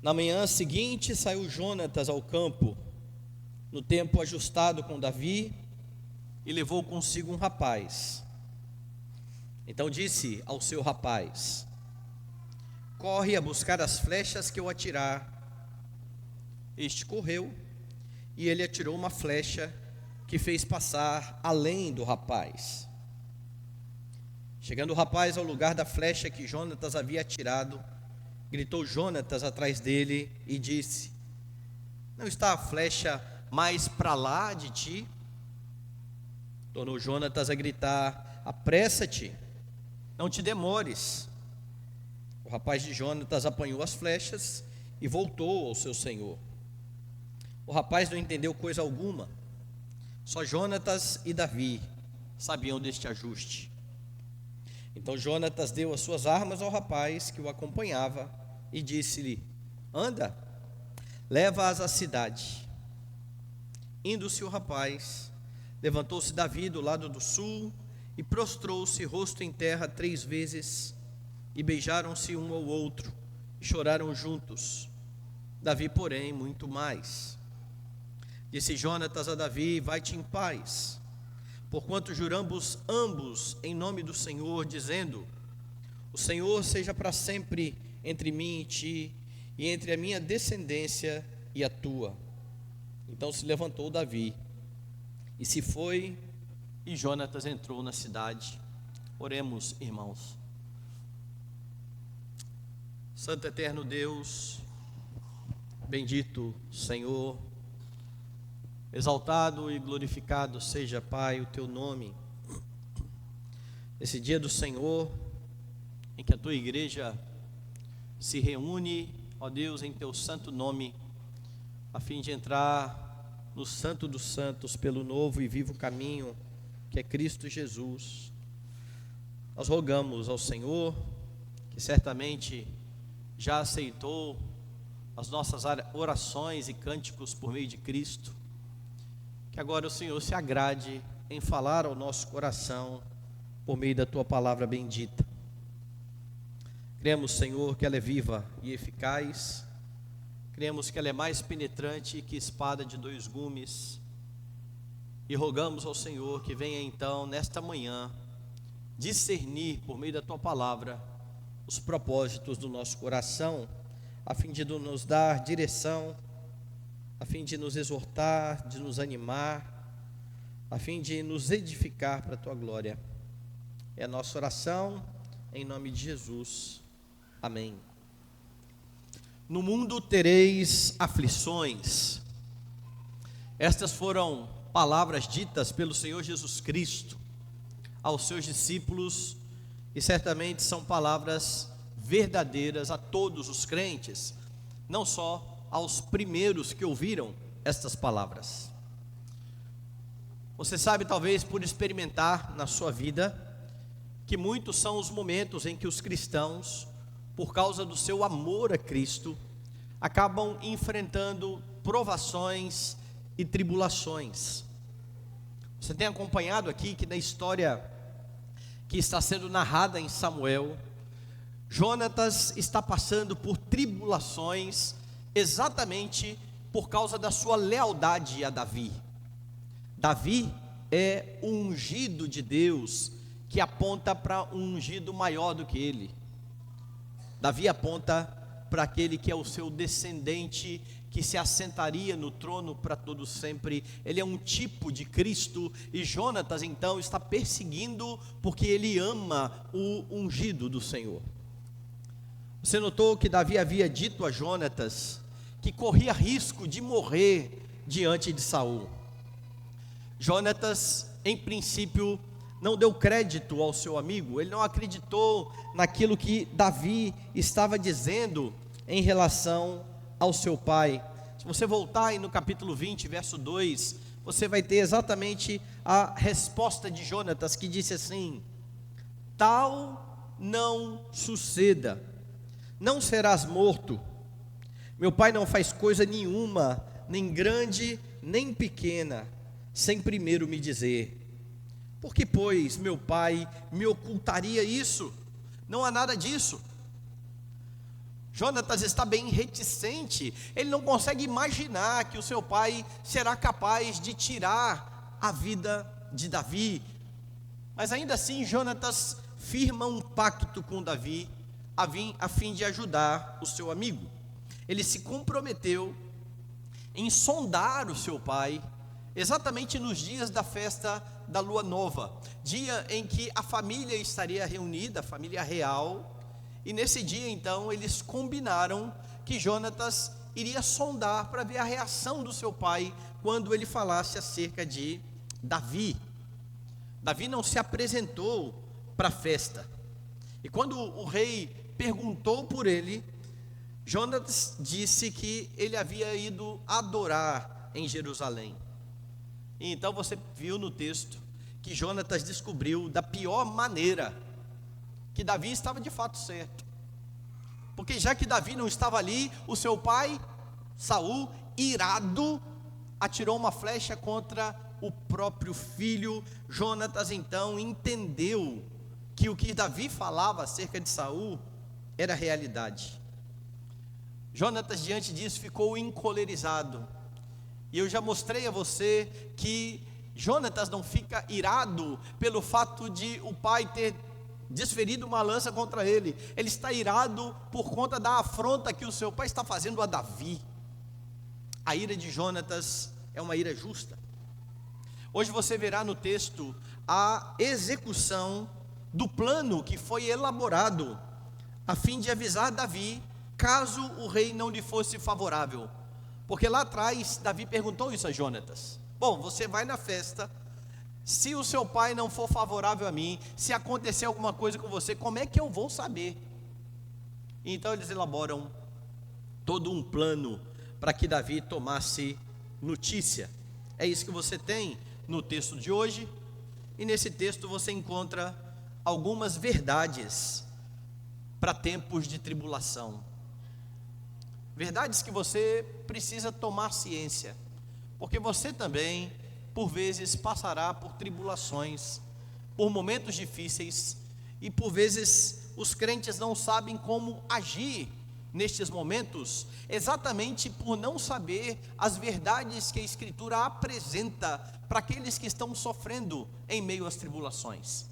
Na manhã seguinte saiu Jonatas ao campo, no tempo ajustado com Davi, e levou consigo um rapaz. Então disse ao seu rapaz: corre a buscar as flechas que eu atirar. Este correu, e ele atirou uma flecha que fez passar além do rapaz. Chegando o rapaz ao lugar da flecha que Jonatas havia atirado, gritou Jonatas atrás dele e disse: não está a flecha mais para lá de ti? Tornou Jonatas a gritar: apressa-te, não te demores. O rapaz de Jonatas apanhou as flechas e voltou ao seu senhor. O rapaz não entendeu coisa alguma. Só Jonatas e Davi sabiam deste ajuste. Então Jonatas deu as suas armas ao rapaz que o acompanhava e disse-lhe: anda, leva-as à cidade. Indo-se o rapaz, levantou-se Davi do lado do sul e prostrou-se rosto em terra 3 vezes, e beijaram-se um ao outro e choraram juntos. Davi, porém, muito mais. Disse Jonatas a Davi: vai-te em paz, porquanto juramos ambos em nome do Senhor, dizendo: o Senhor seja para sempre entre mim e ti, e entre a minha descendência e a tua. Então se levantou Davi e se foi, e Jonatas entrou na cidade. Oremos, irmãos. Santo eterno Deus, bendito Senhor, exaltado e glorificado seja, Pai, o teu nome. Esse dia do Senhor, em que a tua igreja se reúne, ó Deus, em teu santo nome, a fim de entrar no santo dos santos pelo novo e vivo caminho que é Cristo Jesus. Nós rogamos ao Senhor, que certamente já aceitou as nossas orações e cânticos por meio de Cristo, que agora o Senhor se agrade em falar ao nosso coração por meio da tua palavra bendita. Cremos, Senhor, que ela é viva e eficaz. Cremos que ela é mais penetrante que espada de 2 gumes. E rogamos ao Senhor que venha então, nesta manhã, discernir por meio da tua palavra os propósitos do nosso coração, a fim de nos dar direção, a fim de nos exortar, de nos animar, a fim de nos edificar para a tua glória. É a nossa oração, em nome de Jesus. Amém. No mundo tereis aflições. Estas foram palavras ditas pelo Senhor Jesus Cristo aos seus discípulos, e certamente são palavras verdadeiras a todos os crentes, não só aos primeiros que ouviram estas palavras. Você sabe, talvez por experimentar na sua vida, que muitos são os momentos em que os cristãos, por causa do seu amor a Cristo, acabam enfrentando provações e tribulações. Você tem acompanhado aqui que na história que está sendo narrada em Samuel, Jonatas está passando por tribulações exatamente por causa da sua lealdade a Davi. Davi é o ungido de Deus, que aponta para um ungido maior do que ele. Davi aponta para aquele que é o seu descendente, que se assentaria no trono para todo sempre. Ele é um tipo de Cristo, e Jonatas então está perseguindo porque ele ama o ungido do Senhor. Você notou que Davi havia dito a Jonatas que corria risco de morrer diante de Saul. Jonatas, em princípio, não deu crédito ao seu amigo, ele não acreditou naquilo que Davi estava dizendo em relação ao seu pai. Se você voltar aí no capítulo 20, verso 2, você vai ter exatamente a resposta de Jonatas, que disse assim: tal não suceda, não serás morto. Meu pai não faz coisa nenhuma, nem grande, nem pequena, sem primeiro me dizer. Por que, pois, meu pai me ocultaria isso? Não há nada disso. Jonatas está bem reticente, ele não consegue imaginar que o seu pai será capaz de tirar a vida de Davi. Mas ainda assim, Jonatas firma um pacto com Davi, a fim de ajudar o seu amigo. Ele se comprometeu em sondar o seu pai, exatamente nos dias da festa da lua nova, dia em que a família estaria reunida, a família real. E nesse dia então eles combinaram que Jonatas iria sondar para ver a reação do seu pai quando ele falasse acerca de Davi. Davi não se apresentou para a festa, e quando o rei perguntou por ele, Jonatas disse que ele havia ido adorar em Jerusalém. E então você viu no texto que Jonatas descobriu da pior maneira que Davi estava de fato certo, porque já que Davi não estava ali, o seu pai Saul, irado, atirou uma flecha contra o próprio filho. Jonatas então entendeu que o que Davi falava acerca de Saul era realidade. Jonatas, diante disso, ficou encolerizado, e eu já mostrei a você que Jonatas não fica irado pelo fato de o pai ter desferido uma lança contra ele. Ele está irado por conta da afronta que o seu pai está fazendo a Davi. A ira de Jonatas é uma ira justa. Hoje você verá no texto a execução do plano que foi elaborado a fim de avisar Davi, caso o rei não lhe fosse favorável. Porque lá atrás Davi perguntou isso a Jonatas: bom, você vai na festa, se o seu pai não for favorável a mim, se acontecer alguma coisa com você, como é que eu vou saber? Então eles elaboram todo um plano para que Davi tomasse notícia. É isso que você tem no texto de hoje, e nesse texto você encontra algumas verdades para tempos de tribulação. Verdades que você precisa tomar ciência, porque você também, por vezes, passará por tribulações, por momentos difíceis, e por vezes os crentes não sabem como agir nestes momentos, exatamente por não saber as verdades que a Escritura apresenta para aqueles que estão sofrendo em meio às tribulações.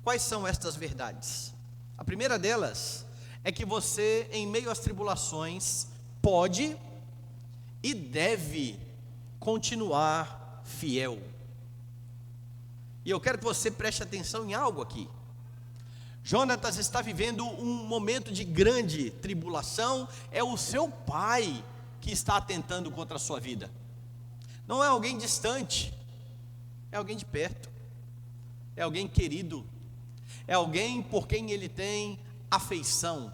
Quais são estas verdades? A primeira delas é que você, em meio às tribulações, pode e deve continuar fiel. E eu quero que você preste atenção em algo aqui. Jonatas está vivendo um momento de grande tribulação. É o seu pai que está atentando contra a sua vida. Não é alguém distante, é alguém de perto, é alguém querido, é alguém por quem ele tem afeição.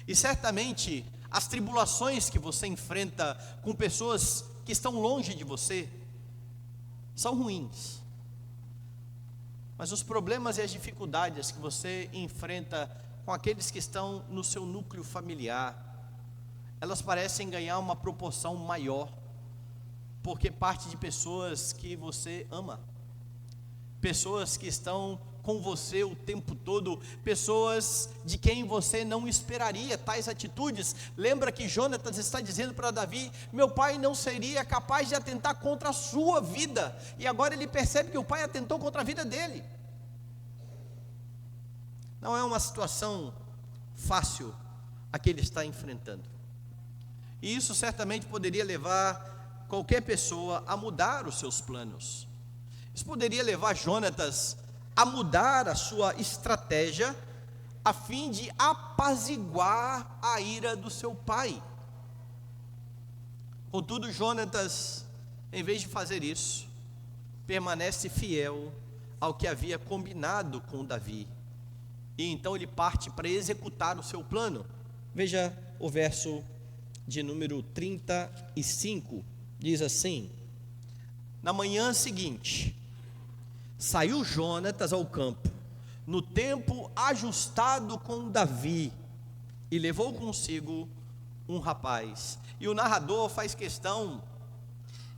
E certamente as tribulações que você enfrenta com pessoas que estão longe de você são ruins, mas os problemas e as dificuldades que você enfrenta com aqueles que estão no seu núcleo familiar, elas parecem ganhar uma proporção maior, porque parte de pessoas que você ama, pessoas que estão com você o tempo todo, pessoas de quem você não esperaria tais atitudes. Lembra que Jonatas está dizendo para Davi: meu pai não seria capaz de atentar contra a sua vida, e agora ele percebe que o pai atentou contra a vida dele. Não é uma situação fácil a que ele está enfrentando, e isso certamente poderia levar qualquer pessoa a mudar os seus planos. Isso poderia levar Jonatas a mudar a sua estratégia a fim de apaziguar a ira do seu pai. Contudo, Jonatas, em vez de fazer isso, permanece fiel ao que havia combinado com Davi, e então ele parte para executar o seu plano. Veja o verso de número 35, diz assim: na manhã seguinte, saiu Jonatas ao campo, no tempo ajustado com Davi, e levou consigo um rapaz. E o narrador faz questão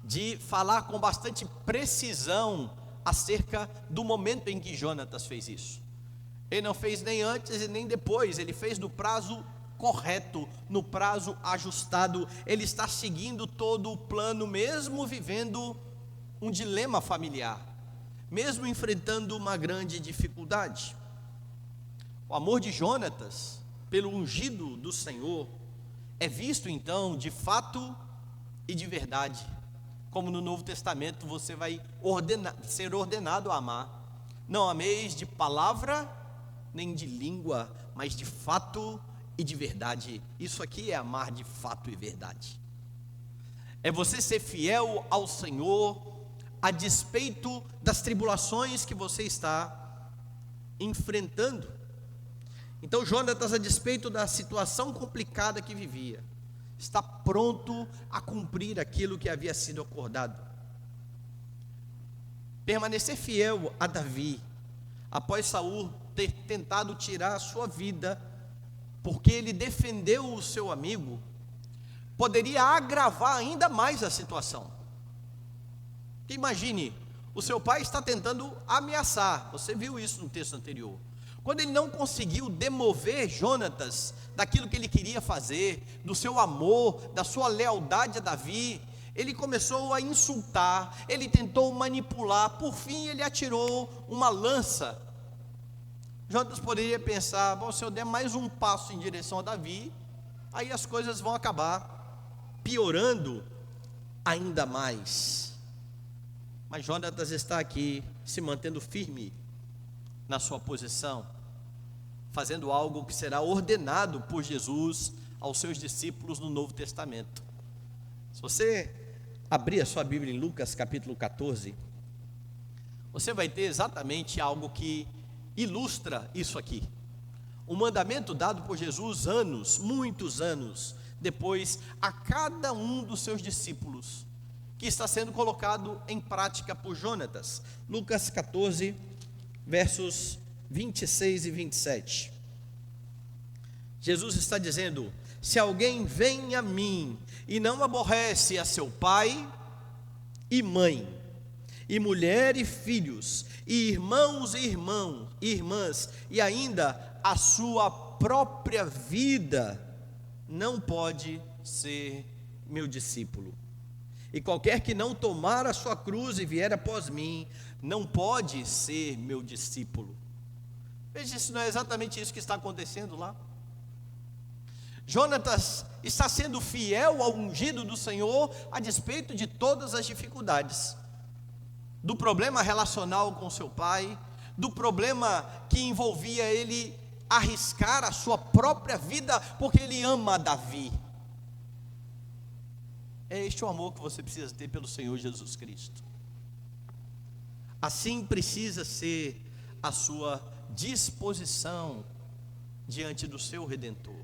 de falar com bastante precisão acerca do momento em que Jonatas fez isso. Ele não fez nem antes e nem depois, ele fez no prazo correto, no prazo ajustado. Ele está seguindo todo o plano, mesmo vivendo um dilema familiar, mesmo enfrentando uma grande dificuldade. O amor de Jonatas pelo ungido do Senhor é visto então de fato e de verdade, como no Novo Testamento você vai ser ordenado a amar. Não ameis de palavra nem de língua, mas de fato e de verdade. Isso aqui é amar de fato e verdade. É você ser fiel ao Senhor a despeito das tribulações que você está enfrentando. Então Jonatas, a despeito da situação complicada que vivia, está pronto a cumprir aquilo que havia sido acordado. Permanecer fiel a Davi, após Saul ter tentado tirar a sua vida, porque ele defendeu o seu amigo, poderia agravar ainda mais a situação. Imagine, o seu pai está tentando ameaçar, você viu isso no texto anterior. Quando ele não conseguiu demover Jonatas daquilo que ele queria fazer, do seu amor, da sua lealdade a Davi, ele começou a insultar, ele tentou manipular, por fim ele atirou uma lança. Jonatas poderia pensar: bom, se eu der mais um passo em direção a Davi, aí as coisas vão acabar piorando ainda mais. Mas Jonatas está aqui se mantendo firme na sua posição, fazendo algo que será ordenado por Jesus aos seus discípulos no Novo Testamento. Se você abrir a sua Bíblia em Lucas capítulo 14, você vai ter exatamente algo que ilustra isso aqui. Um mandamento dado por Jesus muitos anos depois, a cada um dos seus discípulos, que está sendo colocado em prática por Jonatas. Lucas 14, versos 26 e 27. Jesus está dizendo: se alguém vem a mim e não aborrece a seu pai e mãe, e mulher e filhos, e irmãos e irmãs, e ainda a sua própria vida, não pode ser meu discípulo. E qualquer que não tomar a sua cruz e vier após mim, não pode ser meu discípulo. Veja, isso não é exatamente isso que está acontecendo lá. Jonatas está sendo fiel ao ungido do Senhor, a despeito de todas as dificuldades, do problema relacional com seu pai, do problema que envolvia ele arriscar a sua própria vida, porque ele ama Davi. É este o amor que você precisa ter pelo Senhor Jesus Cristo. Assim precisa ser a sua disposição diante do seu Redentor.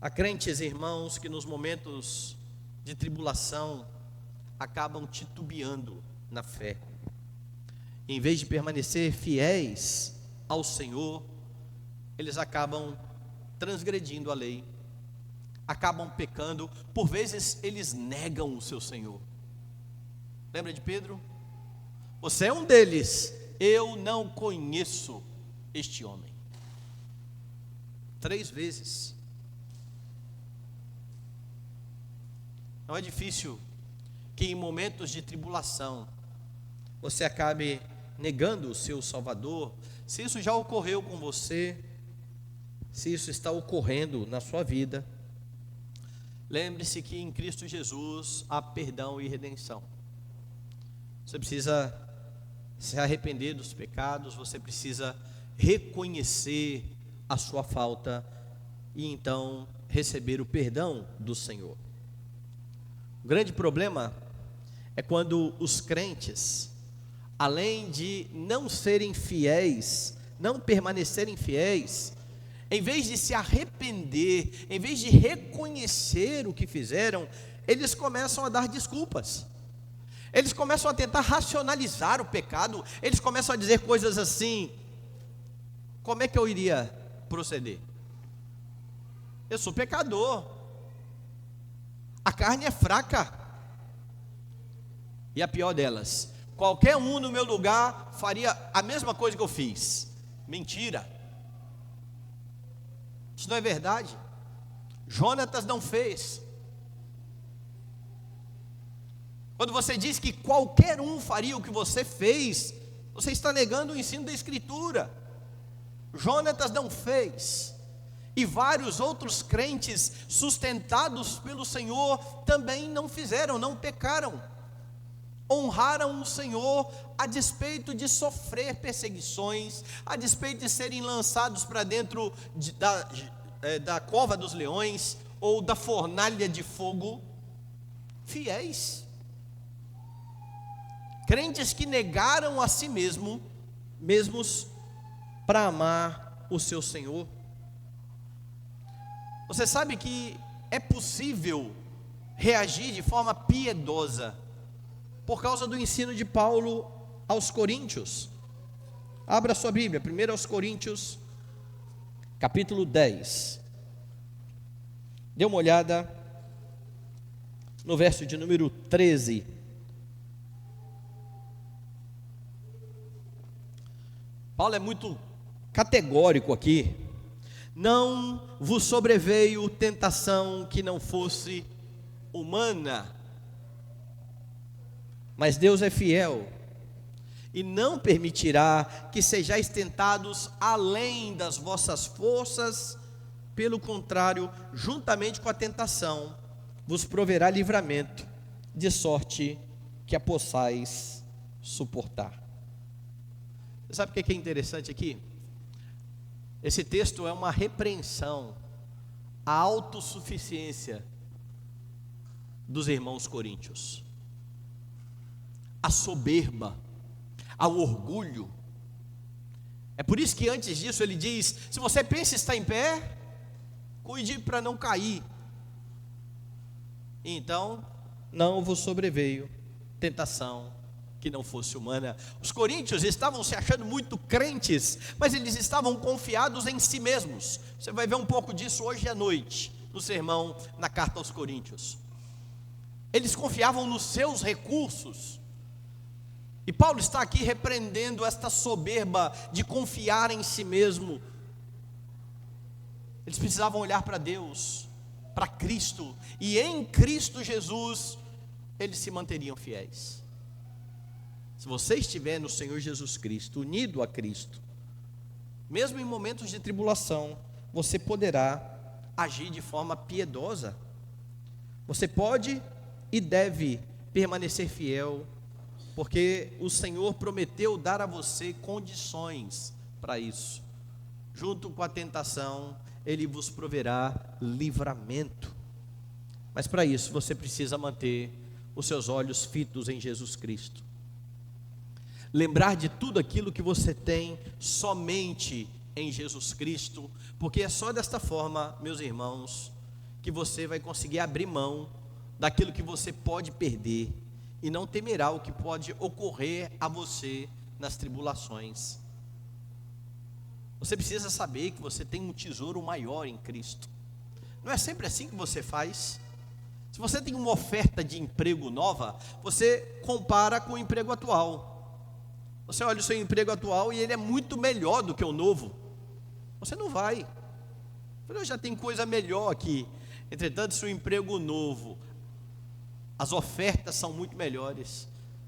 Há crentes, irmãos, que nos momentos de tribulação acabam titubeando na fé. Em vez de permanecer fiéis ao Senhor, eles acabam transgredindo a lei, acabam pecando. Por vezes eles negam o seu Senhor. Lembra de Pedro? Você é um deles. Eu não conheço este homem. 3 vezes. Não é difícil que em momentos de tribulação você acabe negando o seu Salvador. Se isso já ocorreu com você, se isso está ocorrendo na sua vida, lembre-se que em Cristo Jesus há perdão e redenção. Você precisa se arrepender dos pecados, você precisa reconhecer a sua falta e então receber o perdão do Senhor. O grande problema é quando os crentes, além de não serem fiéis, não permanecerem fiéis, em vez de se arrepender, em vez de reconhecer o que fizeram, eles começam a dar desculpas. Eles começam a tentar racionalizar o pecado. Eles começam a dizer coisas assim: como é que eu iria proceder? Eu sou pecador, a carne é fraca. E a pior delas: qualquer um no meu lugar faria a mesma coisa que eu fiz. Mentira. Isso não é verdade. Jonatas não fez. Quando você diz que qualquer um faria o que você fez, você está negando o ensino da Escritura. Jonatas não fez. E vários outros crentes sustentados pelo Senhor também não fizeram, não pecaram. Honraram o Senhor a despeito de sofrer perseguições, a despeito de serem lançados para dentro da cova dos leões ou da fornalha de fogo. Fiéis. Crentes que negaram a si mesmos para amar o seu Senhor. Você sabe que é possível reagir de forma piedosa por causa do ensino de Paulo aos Coríntios. Abra sua Bíblia, 1 aos Coríntios, capítulo 10. Dê uma olhada no verso de número 13. Paulo é muito categórico aqui. Não vos sobreveio tentação que não fosse humana, mas Deus é fiel e não permitirá que sejais tentados além das vossas forças. Pelo contrário, juntamente com a tentação, vos proverá livramento, de sorte que a possais suportar. Você sabe o que é interessante aqui? Esse texto é uma repreensão à autossuficiência dos irmãos coríntios, à soberba, ao orgulho. É por isso que antes disso ele diz: se você pensa estar em pé, cuide para não cair. Então, não vos sobreveio tentação que não fosse humana. Os coríntios estavam se achando muito crentes, mas eles estavam confiados em si mesmos. Você vai ver um pouco disso hoje à noite, no sermão, na carta aos Coríntios. Eles confiavam nos seus recursos. E Paulo está aqui repreendendo esta soberba de confiar em si mesmo. Eles precisavam olhar para Deus, para Cristo, e em Cristo Jesus eles se manteriam fiéis. Se você estiver no Senhor Jesus Cristo, unido a Cristo, mesmo em momentos de tribulação, você poderá agir de forma piedosa. Você pode e deve permanecer fiel, porque o Senhor prometeu dar a você condições para isso. Junto com a tentação, Ele vos proverá livramento. Mas para isso você precisa manter os seus olhos fitos em Jesus Cristo. Lembrar de tudo aquilo que você tem somente em Jesus Cristo, porque é só desta forma, meus irmãos, que você vai conseguir abrir mão daquilo que você pode perder e não temerá o que pode ocorrer a você nas tribulações. Você precisa saber que você tem um tesouro maior em Cristo. Não é sempre assim que você faz. Se você tem uma oferta de emprego nova, você compara com o emprego atual. Você olha o seu emprego atual e ele é muito melhor do que o novo. Você não vai. Eu já tenho coisa melhor aqui. Entretanto, se o emprego novo, as ofertas são muito melhores,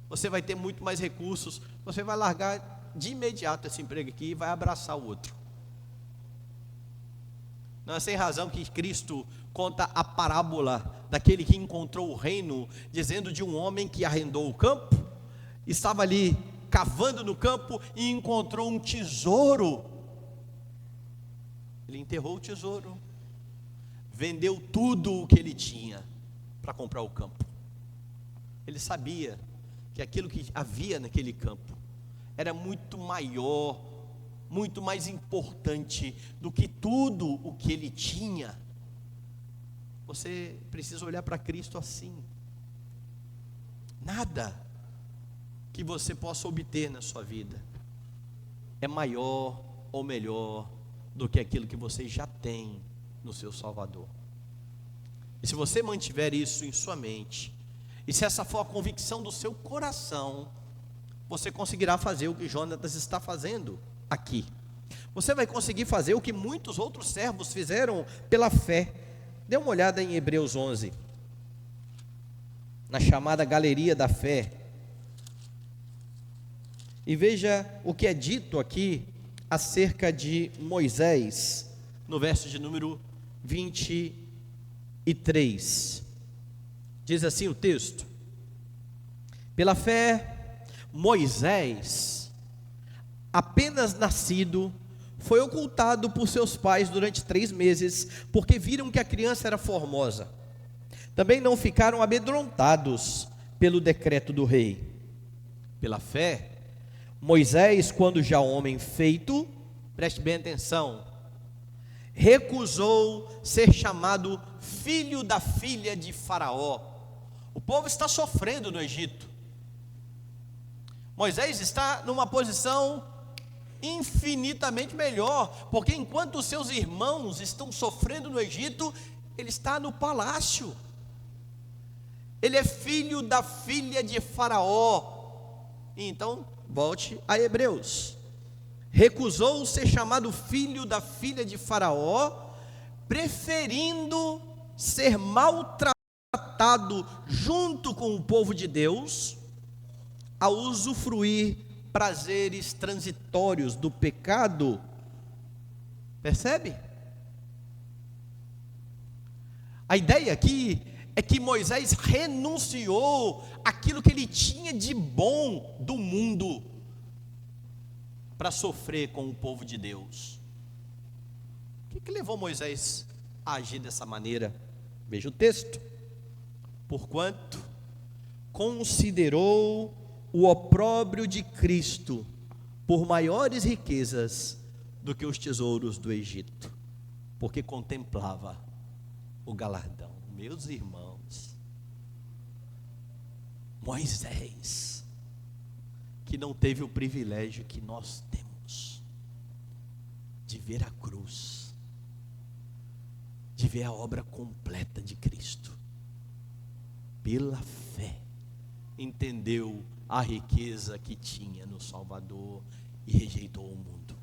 você vai ter muito mais recursos, você vai largar de imediato esse emprego aqui e vai abraçar o outro. Não é sem razão que Cristo conta a parábola daquele que encontrou o reino, dizendo de um homem que arrendou o campo, estava ali cavando no campo e encontrou um tesouro. Ele enterrou o tesouro, vendeu tudo o que ele tinha para comprar o campo. Ele sabia que aquilo que havia naquele campo era muito maior, muito mais importante do que tudo o que ele tinha. Você precisa olhar para Cristo assim. Nada que você possa obter na sua vida é maior ou melhor do que aquilo que você já tem no seu Salvador. E se você mantiver isso em sua mente, e se essa for a convicção do seu coração, você conseguirá fazer o que Jonatas está fazendo aqui. Você vai conseguir fazer o que muitos outros servos fizeram pela fé. Dê uma olhada em Hebreus 11, na chamada galeria da fé, e veja o que é dito aqui acerca de Moisés, no verso de número 23. Diz assim o texto: pela fé, Moisés, apenas nascido, foi ocultado por seus pais durante 3 meses, porque viram que a criança era formosa. Também não ficaram amedrontados pelo decreto do rei. Pela fé, Moisés, quando já homem feito, preste bem atenção, recusou ser chamado filho da filha de Faraó. O povo está sofrendo no Egito. Moisés está numa posição infinitamente melhor, porque enquanto os seus irmãos estão sofrendo no Egito, ele está no palácio. Ele é filho da filha de Faraó. Então, volte a Hebreus. Recusou ser chamado filho da filha de Faraó, preferindo ser maltratado junto com o povo de Deus, a usufruir prazeres transitórios do pecado. Percebe? A ideia aqui é que Moisés renunciou àquilo que ele tinha de bom do mundo para sofrer com o povo de Deus. O que levou Moisés a agir dessa maneira? Veja o texto: porquanto considerou o opróbrio de Cristo por maiores riquezas do que os tesouros do Egito, porque contemplava o galardão. Meus irmãos, Moisés, que não teve o privilégio que nós temos de ver a cruz, de ver a obra completa de Cristo, pela fé, entendeu a riqueza que tinha no Salvador e rejeitou o mundo.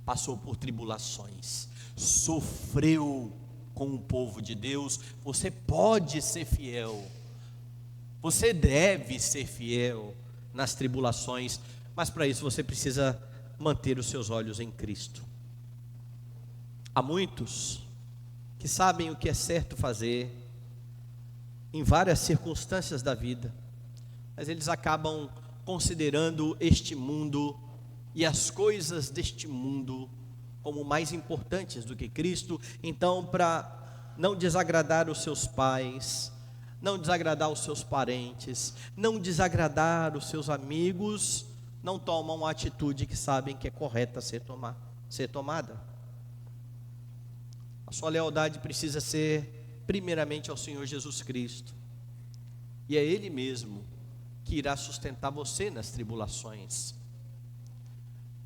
Passou por tribulações, sofreu com o povo de Deus. Você pode ser fiel, você deve ser fiel nas tribulações, mas para isso você precisa manter os seus olhos em Cristo. Há muitos que sabem o que é certo fazer em várias circunstâncias da vida, mas eles acabam considerando este mundo e as coisas deste mundo como mais importantes do que Cristo. Então, para não desagradar os seus pais, não desagradar os seus parentes, não desagradar os seus amigos, não tomam a atitude que sabem que é correta ser tomada. A sua lealdade precisa ser primeiramente ao Senhor Jesus Cristo, e é Ele mesmo que irá sustentar você nas tribulações.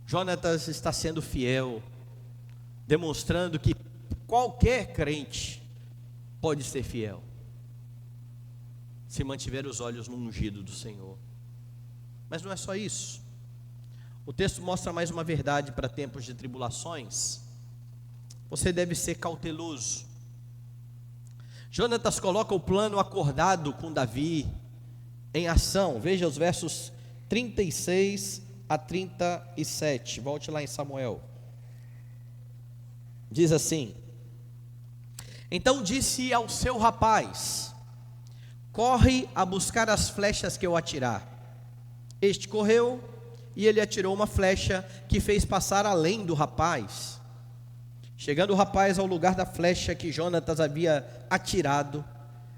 Jonatas está sendo fiel, demonstrando que qualquer crente pode ser fiel, se mantiver os olhos no ungido do Senhor. Mas não é só isso. O texto mostra mais uma verdade para tempos de tribulações. Você deve ser cauteloso. Jonatas coloca o plano acordado com Davi em ação. Veja os versos 36 a 37. Volte lá em Samuel. Diz assim: então disse ao seu rapaz: corre a buscar as flechas que eu atirar. Este correu, e ele atirou uma flecha que fez passar além do rapaz. Chegando o rapaz ao lugar da flecha que Jonatas havia atirado,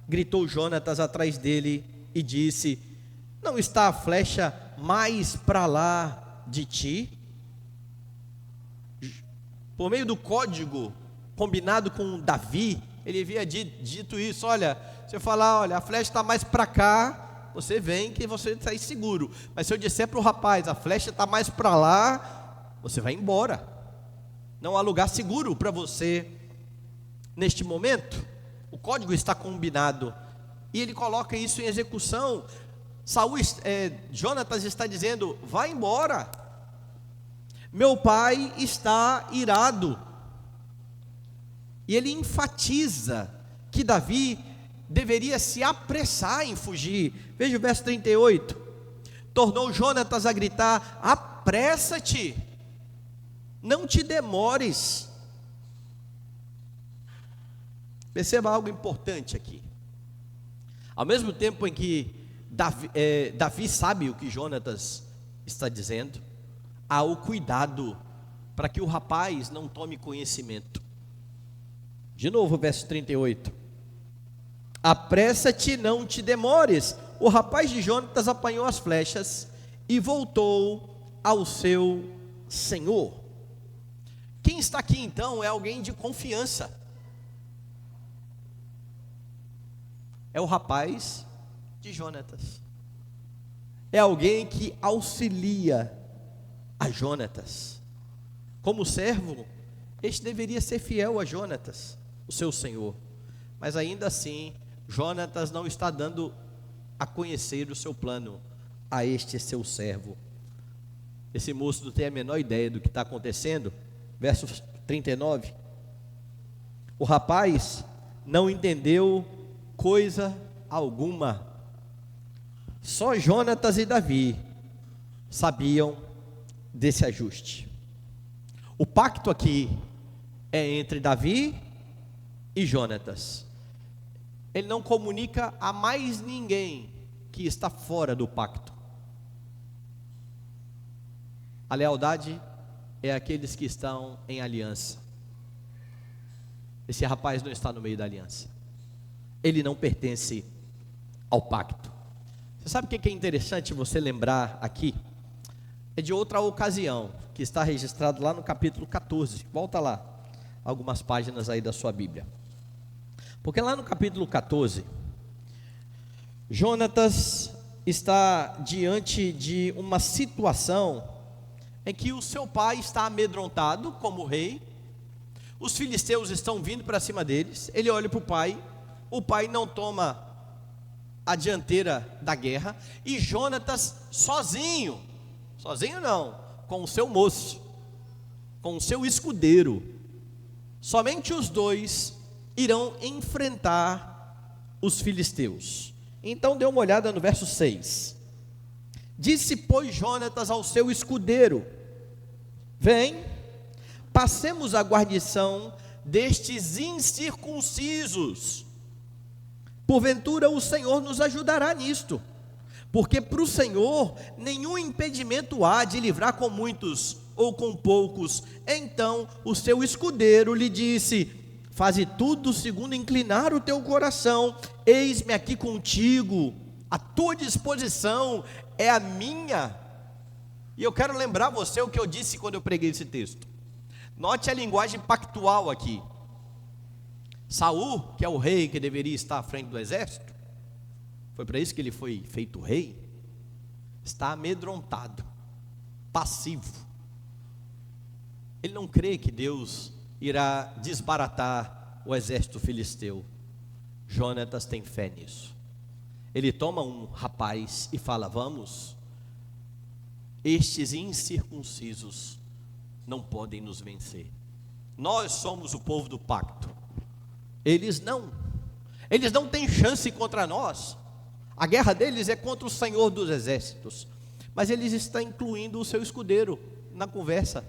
gritou Jonatas atrás dele e disse: não está a flecha mais para lá de ti? Por meio do código combinado com Davi, ele havia dito isso: olha, se eu falar, olha, a flecha está mais para cá, você vem que você está seguro. Mas se eu disser para o rapaz, a flecha está mais para lá, você vai embora. Não há lugar seguro para você neste momento. O código está combinado e ele coloca isso em execução. Jonatas está dizendo: vai embora, Meu pai está irado. E ele enfatiza que Davi deveria se apressar em fugir. Veja o verso 38. Tornou Jonatas a gritar: apressa-te, não te demores. Perceba algo importante aqui. Ao mesmo tempo em que Davi sabe o que Jonatas está dizendo, há o cuidado para que o rapaz não tome conhecimento. De novo o verso 38. Apressa-te, não te demores. O rapaz de Jonatas apanhou as flechas e voltou ao seu senhor. Quem está aqui então é alguém de confiança. É o rapaz de Jonatas. É alguém que auxilia a Jonatas. Como servo, este deveria ser fiel a Jonatas, o seu senhor. Mas ainda assim, Jonatas não está dando a conhecer o seu plano a este seu servo. Esse moço não tem a menor ideia do que está acontecendo. Verso 39. O rapaz não entendeu coisa alguma. Só Jonatas e Davi sabiam desse ajuste. O pacto aqui é entre Davi e Jonatas. Ele não comunica a mais ninguém que está fora do pacto. A lealdade é aqueles que estão em aliança. Esse rapaz não está no meio da aliança. Ele não pertence ao pacto. Você sabe o que é interessante você lembrar aqui? É de outra ocasião, que está registrado lá no capítulo 14. Volta lá, algumas páginas aí da sua Bíblia. Porque lá no capítulo 14, Jonatas está diante de uma situação em que o seu pai está amedrontado como rei. Os filisteus estão vindo para cima deles. Ele olha para o pai não toma a dianteira da guerra, e Jonatas sozinho não, com o seu moço, com o seu escudeiro, somente os dois irão enfrentar os filisteus. Então dê uma olhada no verso 6. Disse, pois, Jonatas ao seu escudeiro: vem, passemos a guarnição destes incircuncisos. Porventura o Senhor nos ajudará nisto, porque para o Senhor nenhum impedimento há de livrar com muitos ou com poucos. Então o seu escudeiro lhe disse: faze tudo segundo inclinar o teu coração, eis-me aqui contigo, a tua disposição é a minha. E eu quero lembrar você o que eu disse quando eu preguei esse texto. Note a linguagem pactual aqui. Saul, que é o rei que deveria estar à frente do exército, foi para isso que ele foi feito rei, está amedrontado, passivo. Ele não crê que Deus irá desbaratar o exército filisteu. Jonatas tem fé nisso. Ele toma um rapaz e fala: vamos, estes incircuncisos não podem nos vencer. Nós somos o povo do pacto. Eles não têm chance contra nós. A guerra deles é contra o Senhor dos exércitos. Mas eles estão incluindo o seu escudeiro na conversa,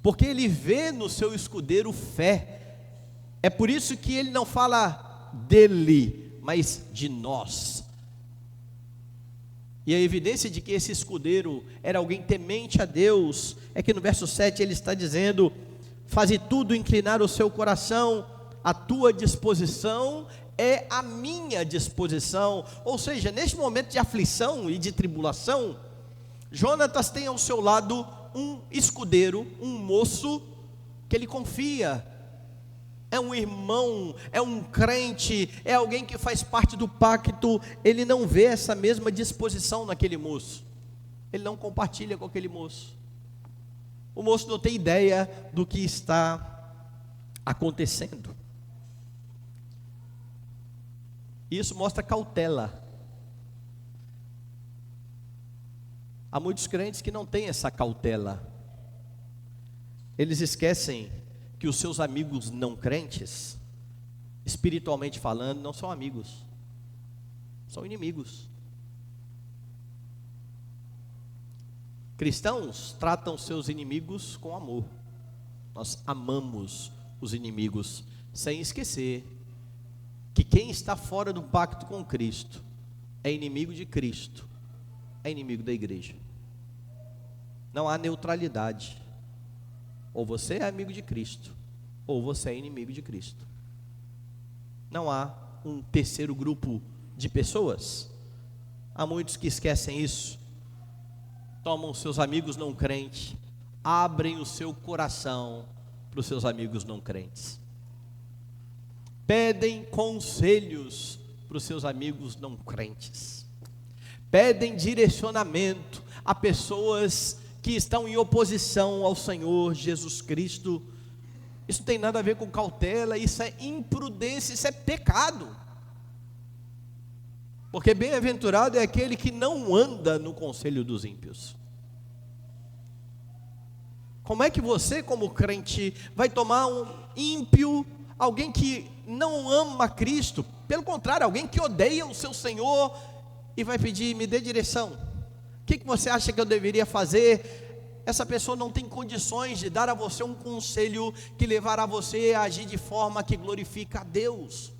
porque ele vê no seu escudeiro fé. É por isso que ele não fala dele, mas de nós. E a evidência de que esse escudeiro era alguém temente a Deus é que no verso 7 ele está dizendo: faze tudo inclinar o seu coração, a tua disposição é a minha disposição. Ou seja, neste momento de aflição e de tribulação, Jonatas tem ao seu lado um escudeiro, um moço que ele confia. É um irmão, é um crente, é alguém que faz parte do pacto. Ele não vê essa mesma disposição naquele moço. Ele não compartilha com aquele moço. O moço não tem ideia do que está acontecendo. Isso mostra cautela. Há muitos crentes que não têm essa cautela. Eles esquecem que os seus amigos não crentes, espiritualmente falando, não são amigos, são inimigos. Cristãos tratam seus inimigos com amor. Nós amamos os inimigos, sem esquecer que quem está fora do pacto com Cristo é inimigo de Cristo, é inimigo da igreja. Não há neutralidade. Ou você é amigo de Cristo, ou você é inimigo de Cristo. Não há um terceiro grupo de pessoas. Há muitos que esquecem isso. Tomam seus amigos não crentes, abrem o seu coração para os seus amigos não crentes. Pedem conselhos para os seus amigos não crentes. Pedem direcionamento a pessoas que estão em oposição ao Senhor Jesus Cristo. Isso não tem nada a ver com cautela, isso é imprudência, isso é pecado. Porque bem-aventurado é aquele que não anda no conselho dos ímpios. Como é que você, como crente, vai tomar um ímpio, alguém que não ama Cristo, pelo contrário, alguém que odeia o seu Senhor, e vai pedir, me dê direção? O que você acha que eu deveria fazer? Essa pessoa não tem condições de dar a você um conselho que levará você a agir de forma que glorifica a Deus.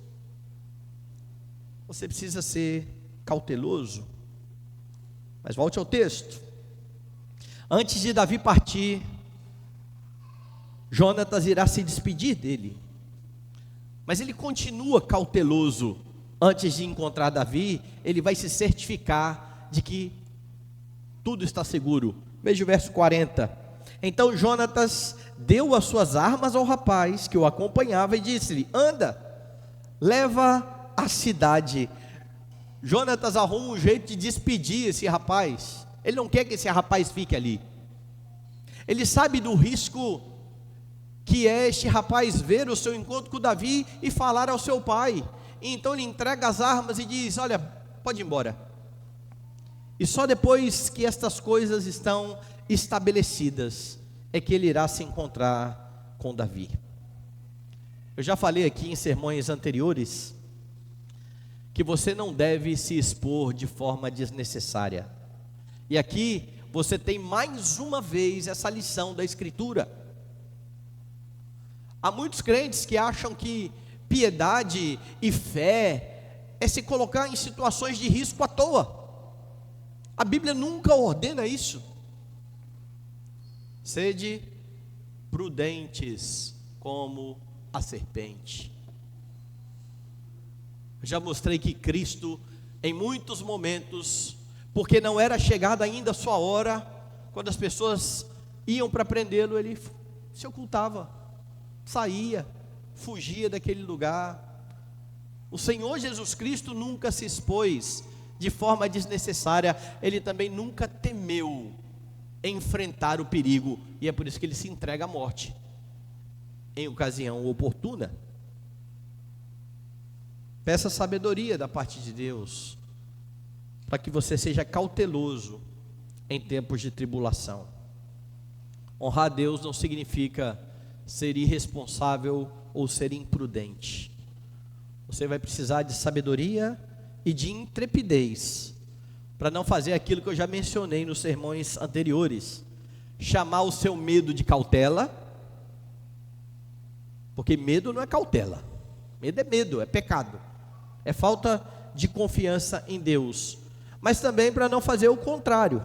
Você precisa ser cauteloso. Mas volte ao texto. Antes de Davi partir, Jonatas irá se despedir dele. Mas ele continua cauteloso. Antes de encontrar Davi, ele vai se certificar de que tudo está seguro. Veja o verso 40. Então Jonatas deu as suas armas ao rapaz que o acompanhava e disse-lhe: anda, leva a cidade. Jonatas arruma um jeito de despedir esse rapaz. Ele não quer que esse rapaz fique ali. Ele sabe do risco que é este rapaz ver o seu encontro com Davi e falar ao seu pai. E então ele entrega as armas e diz: olha, pode ir embora. E só depois que estas coisas estão estabelecidas é que ele irá se encontrar com Davi. Eu já falei aqui em sermões anteriores que você não deve se expor de forma desnecessária. E aqui você tem mais uma vez essa lição da Escritura. Há muitos crentes que acham que piedade e fé é se colocar em situações de risco à toa. A Bíblia nunca ordena isso. Sede prudentes como a serpente. Eu já mostrei que Cristo, em muitos momentos, porque não era chegada ainda a sua hora, quando as pessoas iam para prendê-lo, ele se ocultava, saía, fugia daquele lugar. O Senhor Jesus Cristo nunca se expôs de forma desnecessária. Ele também nunca temeu enfrentar o perigo, e é por isso que ele se entrega à morte em ocasião oportuna. Peça sabedoria da parte de Deus, para que você seja cauteloso em tempos de tribulação. Honrar a Deus não significa ser irresponsável ou ser imprudente. Você vai precisar de sabedoria e de intrepidez, para não fazer aquilo que eu já mencionei nos sermões anteriores: chamar o seu medo de cautela, porque medo não é cautela, medo, é pecado, é falta de confiança em Deus. Mas também para não fazer o contrário,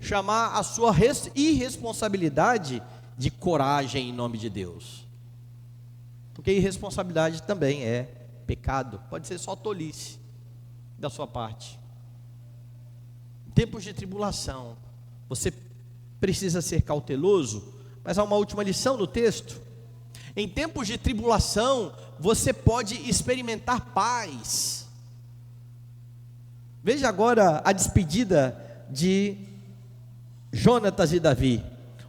chamar a sua irresponsabilidade de coragem em nome de Deus, porque irresponsabilidade também é pecado, pode ser só tolice da sua parte. Em tempos de tribulação, você precisa ser cauteloso. Mas há uma última lição no texto. Em tempos de tribulação, você pode experimentar paz. Veja agora a despedida de Jonatas e Davi.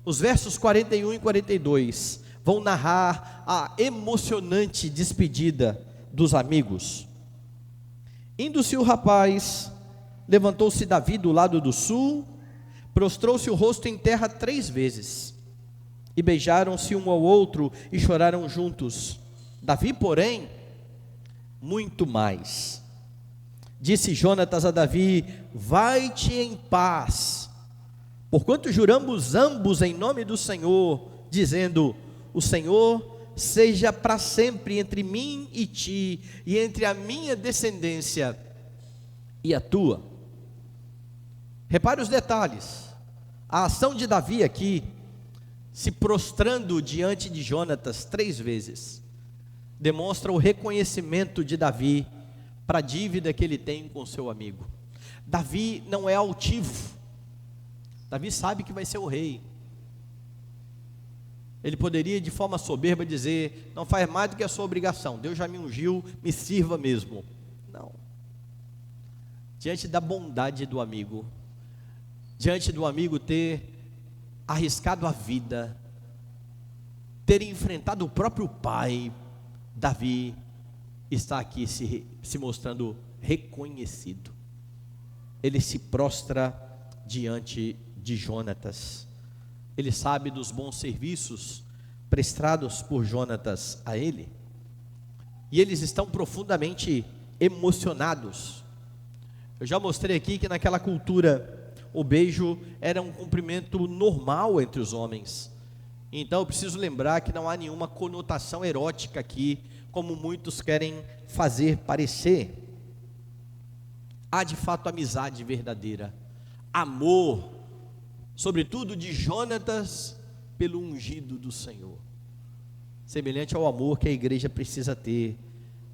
Os versos 41 e 42 vão narrar a emocionante despedida dos amigos. Indo-se o rapaz, levantou-se Davi do lado do sul, prostrou-se o rosto em terra 3 vezes e beijaram-se um ao outro e choraram juntos. Davi, porém, muito mais. Disse Jonatas a Davi: vai-te em paz, porquanto juramos ambos em nome do Senhor, dizendo: o Senhor seja para sempre entre mim e ti, e entre a minha descendência e a tua. Repare os detalhes. A ação de Davi aqui, se prostrando diante de Jonatas 3 vezes, demonstra o reconhecimento de Davi para a dívida que ele tem com seu amigo. Davi não é altivo. Davi sabe que vai ser o rei. Ele poderia de forma soberba dizer: não faz mais do que a sua obrigação, Deus já me ungiu, me sirva mesmo. Não. Diante da bondade do amigo, diante do amigo ter arriscado a vida, ter enfrentado o próprio pai, Davi está aqui se mostrando reconhecido. Ele se prostra diante de Jonatas. Ele sabe dos bons serviços prestados por Jonatas a ele, e eles estão profundamente emocionados. Eu já mostrei aqui que naquela cultura o beijo era um cumprimento normal entre os homens. Então eu preciso lembrar que não há nenhuma conotação erótica aqui, como muitos querem fazer parecer. Há de fato amizade verdadeira, amor, sobretudo de Jonatas pelo ungido do Senhor, semelhante ao amor que a igreja precisa ter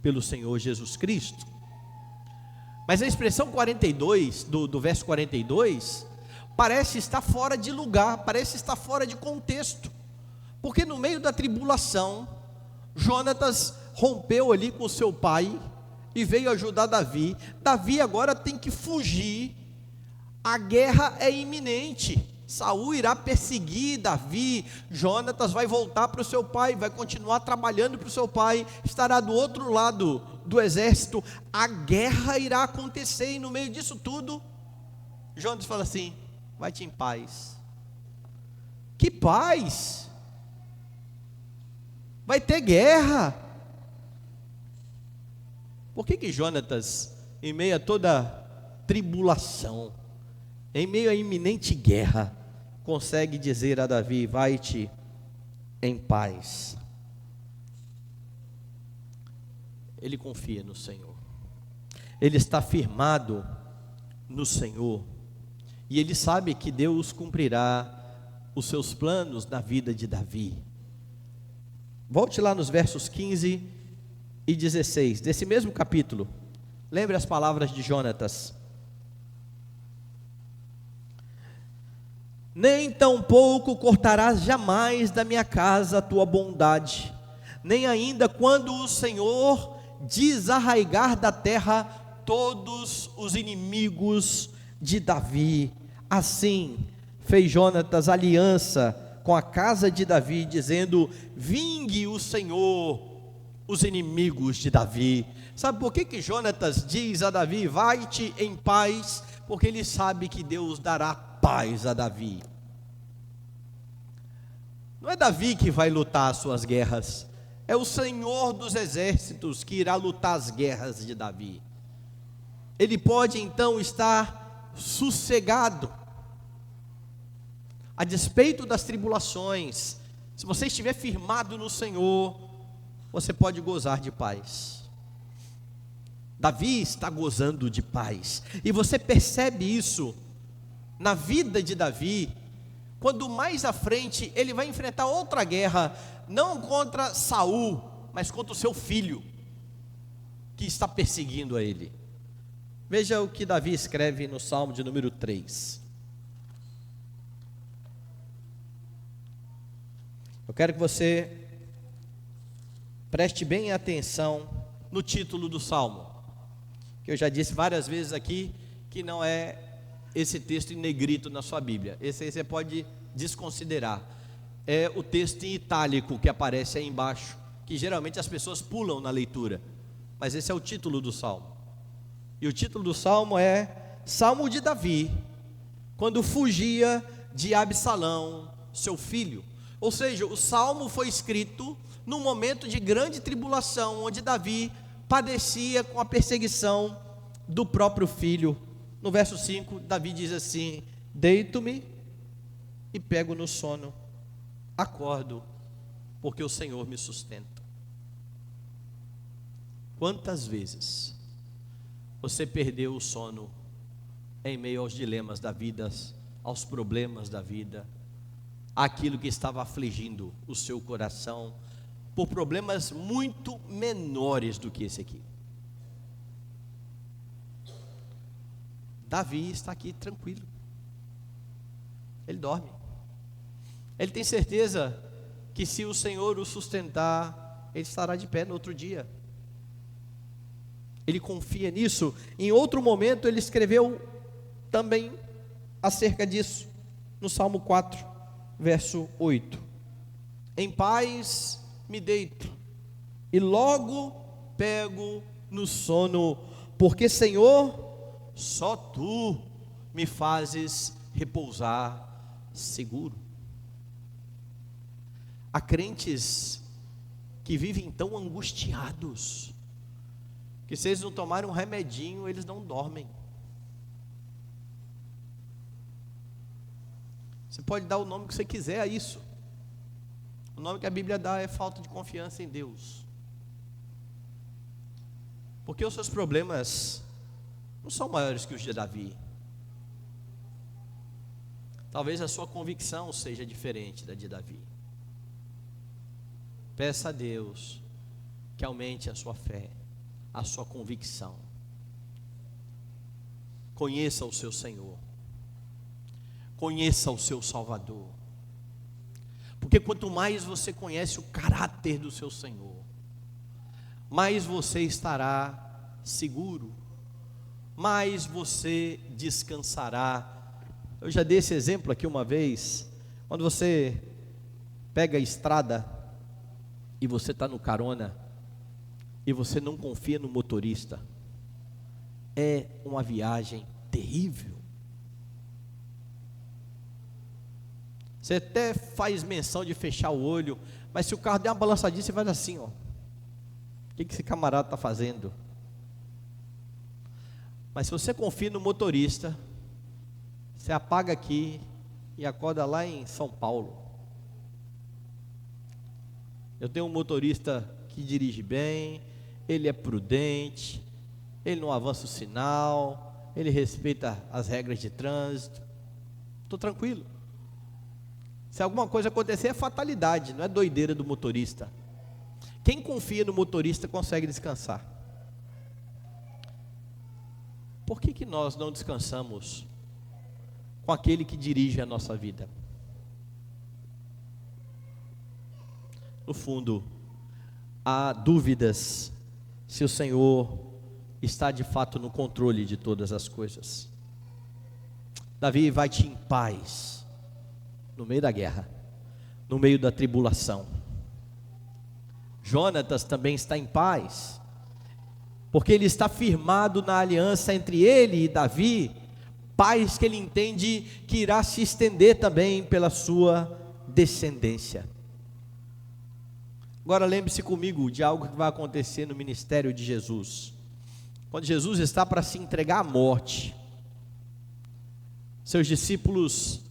pelo Senhor Jesus Cristo. Mas a expressão 42, do verso 42, parece estar fora de lugar, parece estar fora de contexto, porque no meio da tribulação, Jonatas rompeu ali com seu pai e veio ajudar Davi. Davi agora tem que fugir, a guerra é iminente, Saul irá perseguir Davi, Jonatas vai voltar para o seu pai, vai continuar trabalhando para o seu pai, estará do outro lado do exército, a guerra irá acontecer, e no meio disso tudo, Jonatas fala assim: vai-te em paz. Que paz? Vai ter guerra. Por que Jonatas, em meio a toda tribulação, em meio à iminente guerra, consegue dizer a Davi: vai-te em paz? Ele confia no Senhor, ele está firmado no Senhor, e ele sabe que Deus cumprirá os seus planos na vida de Davi. Volte lá nos versos 15 e 16, desse mesmo capítulo. Lembre as palavras de Jonatas: nem tampouco cortarás jamais da minha casa a tua bondade, nem ainda quando o Senhor desarraigar da terra todos os inimigos de Davi. Assim fez Jonatas aliança com a casa de Davi, dizendo: vingue o Senhor os inimigos de Davi. Sabe por que Jonatas diz a Davi: vai-te em paz? Porque ele sabe que Deus dará paz a Davi. Não é Davi que vai lutar as suas guerras, é o Senhor dos exércitos que irá lutar as guerras de Davi. Ele pode então estar sossegado, a despeito das tribulações. Se você estiver firmado no Senhor, você pode gozar de paz. Davi está gozando de paz, e você percebe isso na vida de Davi, quando mais à frente ele vai enfrentar outra guerra, não contra Saul, mas contra o seu filho, que está perseguindo a ele. Veja o que Davi escreve no Salmo de número 3. Eu quero que você preste bem atenção no título do Salmo, que eu já disse várias vezes aqui, que não é esse texto em negrito na sua Bíblia. Esse aí você pode desconsiderar. É o texto em itálico que aparece aí embaixo, que geralmente as pessoas pulam na leitura, mas esse é o título do Salmo. E o título do Salmo é Salmo de Davi, quando fugia de Absalão, seu filho. Ou seja, o salmo foi escrito num momento de grande tribulação, onde Davi padecia com a perseguição do próprio filho. No verso 5, Davi diz assim: deito-me e pego no sono, acordo, porque o Senhor me sustenta. Quantas vezes você perdeu o sono em meio aos dilemas da vida, aos problemas da vida, aquilo que estava afligindo o seu coração, por problemas muito menores do que esse aqui? Davi está aqui tranquilo, ele dorme, ele tem certeza que se o Senhor o sustentar, ele estará de pé no outro dia. Ele confia nisso. Em outro momento ele escreveu também acerca disso, no Salmo 4, verso 8: em paz me deito e logo pego no sono, porque, Senhor, só Tu me fazes repousar seguro. Há crentes que vivem tão angustiados, que se eles não tomarem um remedinho, eles não dormem. Você pode dar o nome que você quiser a isso. O nome que a Bíblia dá é falta de confiança em Deus. Porque os seus problemas não são maiores que os de Davi. Talvez a sua convicção seja diferente da de Davi. Peça a Deus que aumente a sua fé, a sua convicção. Conheça o seu Senhor, conheça o seu Salvador, porque quanto mais você conhece o caráter do seu Senhor, mais você estará seguro, mais você descansará. Eu já dei esse exemplo aqui uma vez, quando você pega a estrada e você está no carona, e você não confia no motorista, é uma viagem terrível. Você até faz menção de fechar o olho, mas se o carro der uma balançadinha, você faz assim, ó. O que esse camarada está fazendo? Mas se você confia no motorista, você apaga aqui e acorda lá em São Paulo. Eu tenho um motorista que dirige bem, ele é prudente, ele não avança o sinal, ele respeita as regras de trânsito. Estou tranquilo. Se alguma coisa acontecer, é fatalidade, não é doideira do motorista. Quem confia no motorista consegue descansar. Por que nós não descansamos com aquele que dirige a nossa vida? No fundo, há dúvidas se o Senhor está de fato no controle de todas as coisas. Davi vai-te em paz no meio da guerra, no meio da tribulação. Jonatas também está em paz, porque ele está firmado na aliança entre ele e Davi, paz que ele entende que irá se estender também pela sua descendência. Agora lembre-se comigo de algo que vai acontecer no ministério de Jesus. Quando Jesus está para se entregar à morte, seus discípulos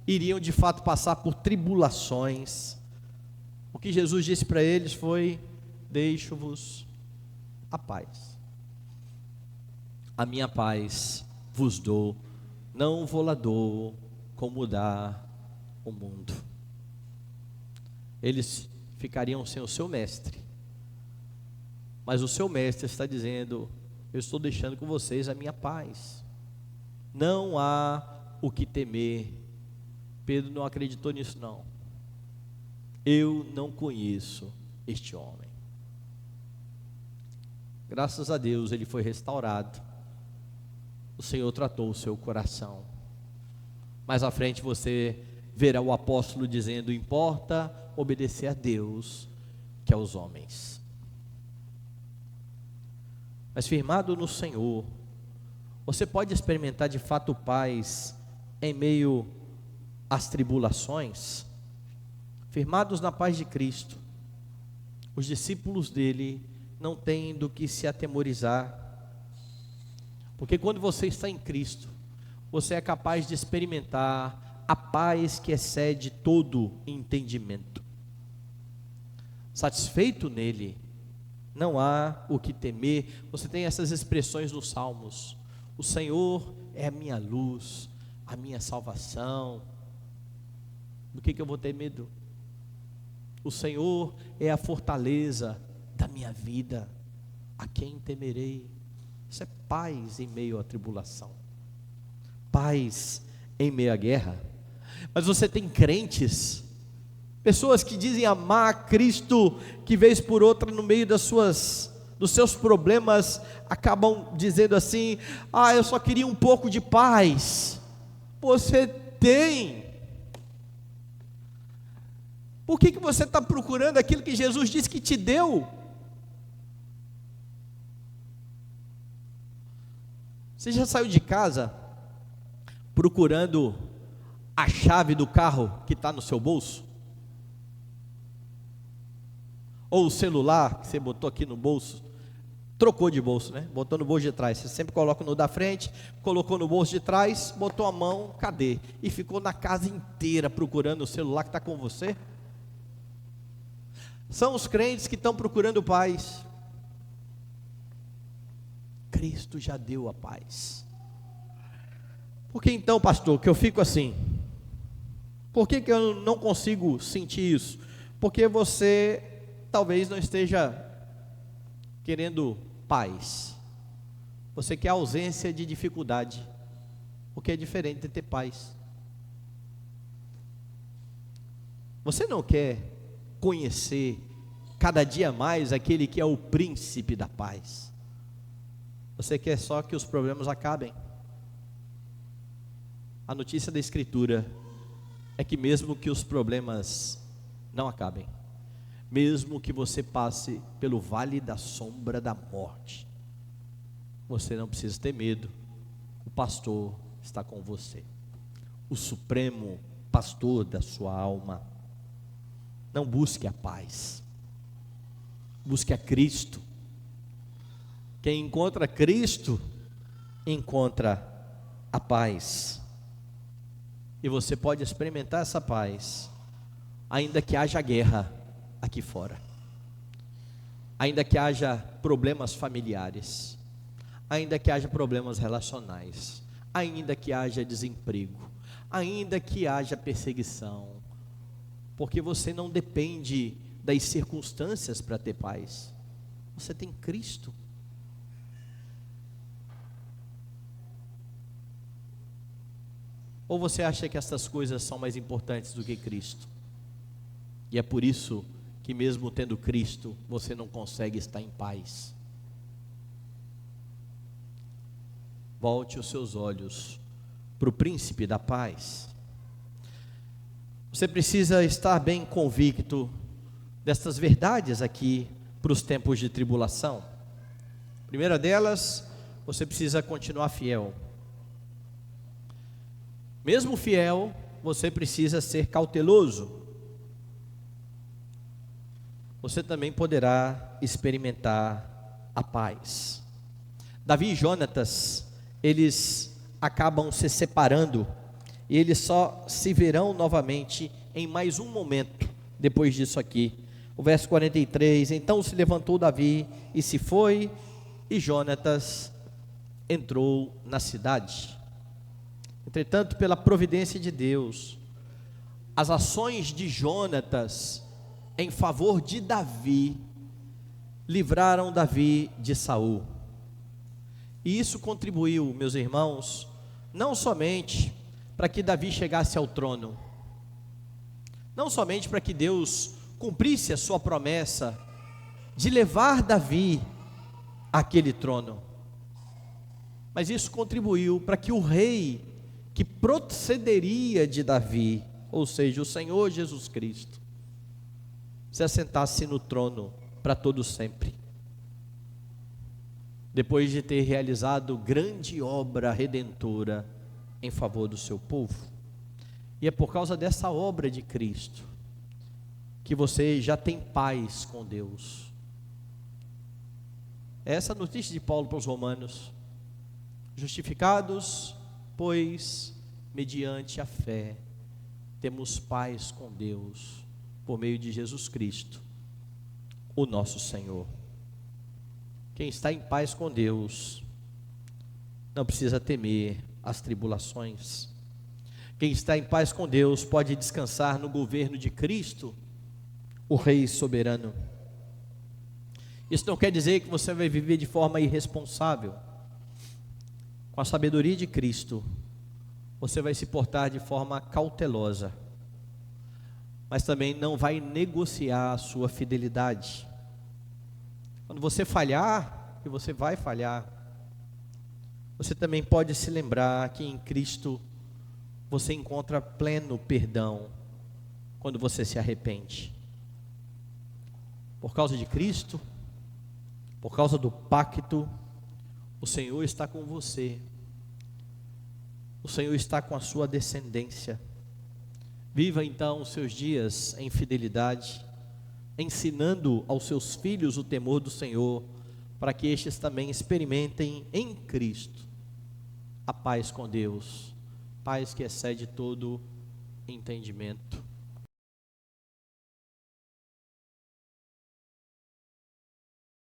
iriam de fato passar por tribulações. O que Jesus disse para eles foi: deixo-vos a paz, a minha paz vos dou, não vou-la dou como dá o mundo. Eles ficariam sem o seu mestre, mas o seu mestre está dizendo: eu estou deixando com vocês a minha paz, não há o que temer. Pedro não acreditou nisso não. Eu não conheço este homem. Graças a Deus ele foi restaurado. O Senhor tratou o seu coração. Mais à frente você verá o apóstolo dizendo: importa obedecer a Deus que aos homens. Mas firmado no Senhor, você pode experimentar de fato paz em meio às tribulações. Firmados na paz de Cristo, os discípulos dele não têm do que se atemorizar, porque quando você está em Cristo, você é capaz de experimentar a paz que excede todo entendimento. Satisfeito nele, não há o que temer. Você tem essas expressões nos Salmos: o Senhor é a minha luz, a minha salvação. Do que eu vou ter medo? O Senhor é a fortaleza da minha vida, a quem temerei? Isso é paz em meio à tribulação, paz em meio à guerra. Mas você tem crentes, pessoas que dizem amar a Cristo, que vez por outra no meio dos seus problemas, acabam dizendo assim: eu só queria um pouco de paz. Você tem. Por que você está procurando aquilo que Jesus disse que te deu? Você já saiu de casa procurando a chave do carro que está no seu bolso? Ou o celular que você botou aqui no bolso, trocou de bolso, né? Botou no bolso de trás. Você sempre coloca no da frente, colocou no bolso de trás, botou a mão, cadê? E ficou na casa inteira procurando o celular que está com você? São os crentes que estão procurando paz. Cristo já deu a paz. Por que então, pastor, que eu fico assim? Por que eu não consigo sentir isso? Porque você talvez não esteja querendo paz. Você quer ausência de dificuldade, o que é diferente de ter paz. Você não quer conhecer cada dia mais aquele que é o príncipe da paz. Você quer só que os problemas acabem. A notícia da Escritura é que mesmo que os problemas não acabem, mesmo que você passe pelo vale da sombra da morte, você não precisa ter medo. O pastor está com você, o supremo pastor da sua alma. Não busque a paz, busque a Cristo. Quem encontra Cristo, encontra a paz. E você pode experimentar essa paz, ainda que haja guerra aqui fora, ainda que haja problemas familiares, ainda que haja problemas relacionais, ainda que haja desemprego, ainda que haja perseguição, porque você não depende das circunstâncias para ter paz. Você tem Cristo. Ou você acha que essas coisas são mais importantes do que Cristo? E é por isso que mesmo tendo Cristo, você não consegue estar em paz. Volte os seus olhos para o príncipe da paz. Você precisa estar bem convicto destas verdades aqui para os tempos de tribulação. A primeira delas, você precisa continuar fiel. Mesmo fiel, você precisa ser cauteloso. Você também poderá experimentar a paz. Davi e Jonatas, eles acabam se separando, e eles só se verão novamente em mais um momento, depois disso aqui. O verso 43, então se levantou Davi e se foi, e Jonatas entrou na cidade. Entretanto, pela providência de Deus, as ações de Jonatas em favor de Davi livraram Davi de Saul. E isso contribuiu, meus irmãos, não somente para que Davi chegasse ao trono, não somente para que Deus cumprisse a sua promessa de levar Davi àquele trono, mas isso contribuiu para que o rei que procederia de Davi, ou seja, o Senhor Jesus Cristo, se assentasse no trono para todo sempre, depois de ter realizado grande obra redentora em favor do seu povo. E é por causa dessa obra de Cristo que você já tem paz com Deus. Essa é a notícia de Paulo para os romanos. Justificados, pois, mediante a fé, temos paz com Deus, por meio de Jesus Cristo, o nosso Senhor. Quem está em paz com Deus, não precisa temer as tribulações. Quem está em paz com Deus, pode descansar no governo de Cristo, o Rei soberano. Isso não quer dizer que você vai viver de forma irresponsável. Com a sabedoria de Cristo, você vai se portar de forma cautelosa, mas também não vai negociar a sua fidelidade. Quando você falhar, e você vai falhar, você também pode se lembrar que em Cristo você encontra pleno perdão quando você se arrepende. Por causa de Cristo, por causa do pacto, o Senhor está com você. O Senhor está com a sua descendência. Viva então os seus dias em fidelidade, ensinando aos seus filhos o temor do Senhor, para que estes também experimentem em Cristo a paz com Deus, paz que excede todo entendimento.